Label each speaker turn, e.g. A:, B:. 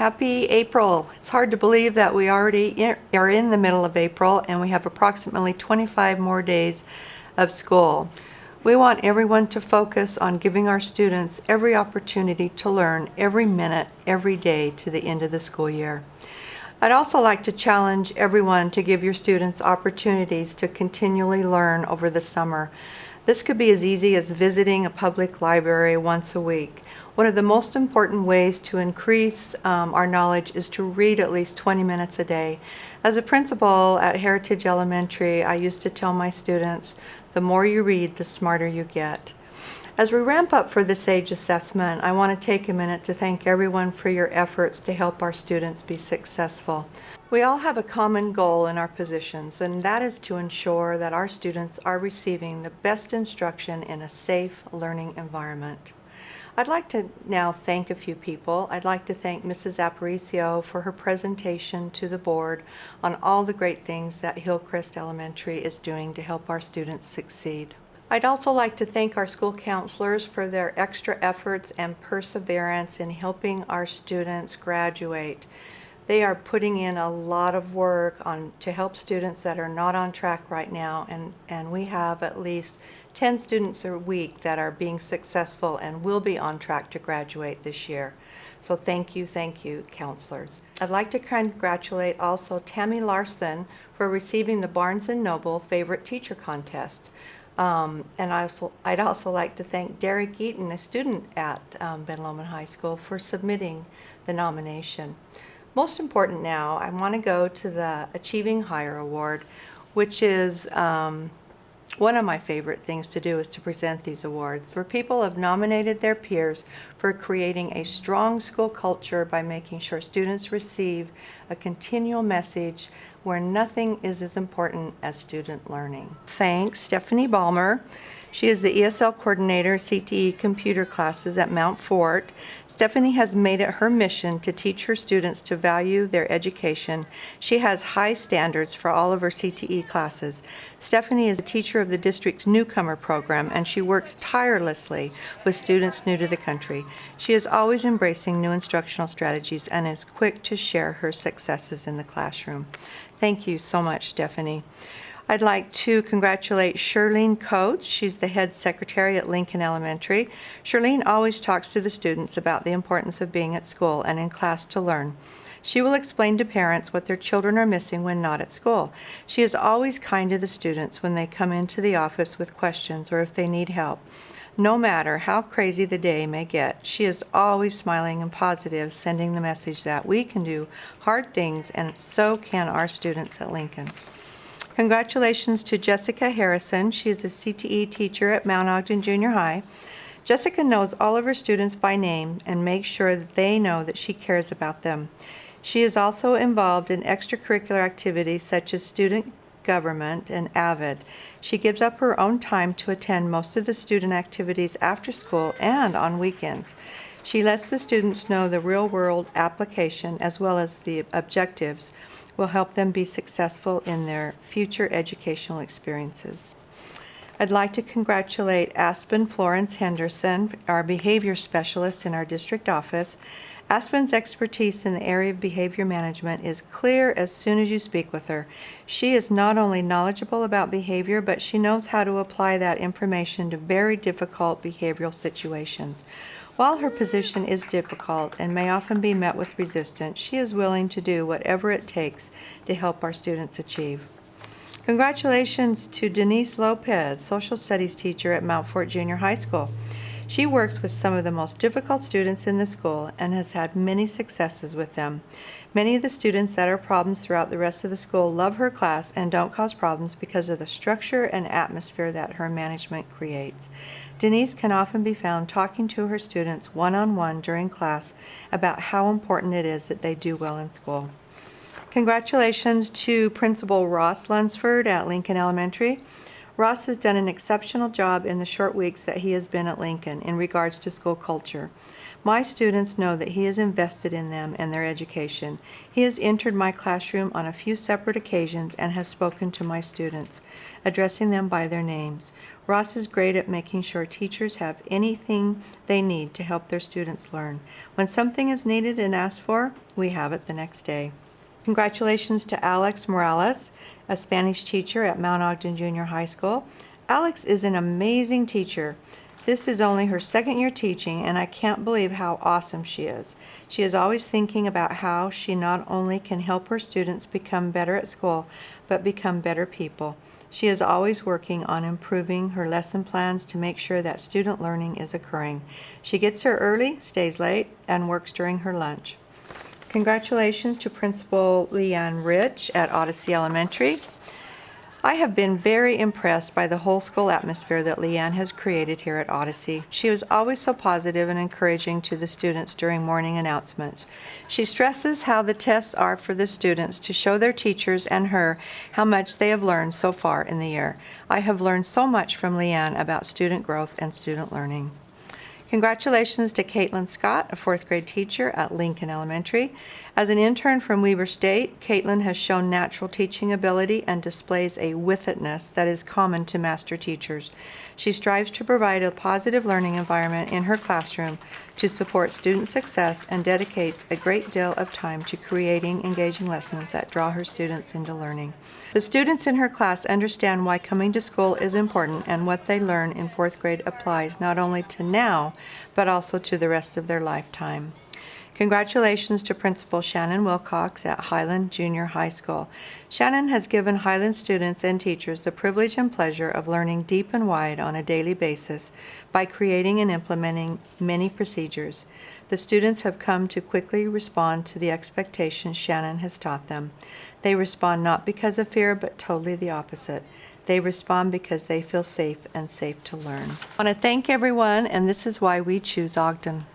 A: Happy April. It's hard to believe that we already are in the middle of April and we have approximately 25 more days of school. We want everyone to focus on giving our students every opportunity to learn every minute, every day to the end of the school year. I'd also like to challenge everyone to give your students opportunities to continually learn over the summer. This could be as easy as visiting a public library once a week. One of the most important ways to increase our knowledge is to read at least 20 minutes a day. As a principal at Heritage Elementary, I used to tell my students, the more you read, the smarter you get. As we ramp up for the SAGE assessment, I want to take a minute to thank everyone for your efforts to help our students be successful. We all have a common goal in our positions, and that is to ensure that our students are receiving the best instruction in a safe learning environment. I'd like to now thank a few people. I'd like to thank Mrs. Aparicio for her presentation to the board on all the great things that Hillcrest Elementary is doing to help our students succeed. I'd also like to thank our school counselors for their extra efforts and perseverance in helping our students graduate. They are putting in a lot of work to help students that are not on track right now, and we have at least 10 students a week that are being successful and will be on track to graduate this year. So thank you, counselors. I'd like to congratulate also Tammy Larson for receiving the Barnes & Noble Favorite Teacher Contest. And I'd also like to thank Derek Eaton, a student at Ben Lomond High School, for submitting the nomination. Most important now, I want to go to the Achieving Higher Award, which is one of my favorite things to do is to present these awards, where people have nominated their peers for creating a strong school culture by making sure students receive a continual message where nothing is as important as student learning. Thanks, Stephanie Balmer. She is the ESL coordinator, CTE computer classes at Mount Fort. Stephanie has made it her mission to teach her students to value their education. She has high standards for all of her CTE classes. Stephanie is a teacher of the district's newcomer program, and she works tirelessly with students new to the country. She is always embracing new instructional strategies and is quick to share her successes in the classroom. Thank you so much, Stephanie. I'd like to congratulate Shirlene Coates. She's the head secretary at Lincoln Elementary. Shirlene always talks to the students about the importance of being at school and in class to learn. She will explain to parents what their children are missing when not at school. She is always kind to the students when they come into the office with questions or if they need help. No matter how crazy the day may get, she is always smiling and positive, sending the message that we can do hard things, and so can our students at Lincoln. Congratulations to Jessica Harrison. She is a CTE teacher at Mount Ogden Junior High. Jessica knows all of her students by name and makes sure that they know that she cares about them. She is also involved in extracurricular activities such as student government and AVID. She gives up her own time to attend most of the student activities after school and on weekends. She lets the students know the real-world application as well as the objectives will help them be successful in their future educational experiences. I'd like to congratulate Aspen Florence Henderson, our behavior specialist in our district office. Aspen's expertise in the area of behavior management is clear as soon as you speak with her. She is not only knowledgeable about behavior, but she knows how to apply that information to very difficult behavioral situations. While her position is difficult and may often be met with resistance, she is willing to do whatever it takes to help our students achieve. Congratulations to Denise Lopez, social studies teacher at Mount Fort Junior High School. She works with some of the most difficult students in the school and has had many successes with them. Many of the students that are problems throughout the rest of the school love her class and don't cause problems because of the structure and atmosphere that her management creates. Denise can often be found talking to her students one-on-one during class about how important it is that they do well in school. Congratulations to Principal Ross Lunsford at Lincoln Elementary. Ross has done an exceptional job in the short weeks that he has been at Lincoln in regards to school culture. My students know that he is invested in them and their education. He has entered my classroom on a few separate occasions and has spoken to my students, addressing them by their names. Ross is great at making sure teachers have anything they need to help their students learn. When something is needed and asked for, we have it the next day. Congratulations to Alex Morales, a Spanish teacher at Mount Ogden Junior High School. Alex is an amazing teacher. This is only her second year teaching, and I can't believe how awesome she is. She is always thinking about how she not only can help her students become better at school, but become better people. She is always working on improving her lesson plans to make sure that student learning is occurring. She gets here early, stays late, and works during her lunch. Congratulations to Principal Leanne Rich at Odyssey Elementary. I have been very impressed by the whole school atmosphere that Leanne has created here at Odyssey. She is always so positive and encouraging to the students during morning announcements. She stresses how the tests are for the students to show their teachers and her how much they have learned so far in the year. I have learned so much from Leanne about student growth and student learning. Congratulations to Katelyn Scott, a fourth grade teacher at Lincoln Elementary. As an intern from Weber State, Katelyn has shown natural teaching ability and displays a with-itness that is common to master teachers. She strives to provide a positive learning environment in her classroom to support student success and dedicates a great deal of time to creating engaging lessons that draw her students into learning. The students in her class understand why coming to school is important, and what they learn in fourth grade applies not only to now, but also to the rest of their lifetime. Congratulations to Principal Shannon Wilcox at Highland Junior High School. Shannon has given Highland students and teachers the privilege and pleasure of learning deep and wide on a daily basis by creating and implementing many procedures. The students have come to quickly respond to the expectations Shannon has taught them. They respond not because of fear, but totally the opposite. They respond because they feel safe and safe to learn. I want to thank everyone, and this is why we choose Ogden.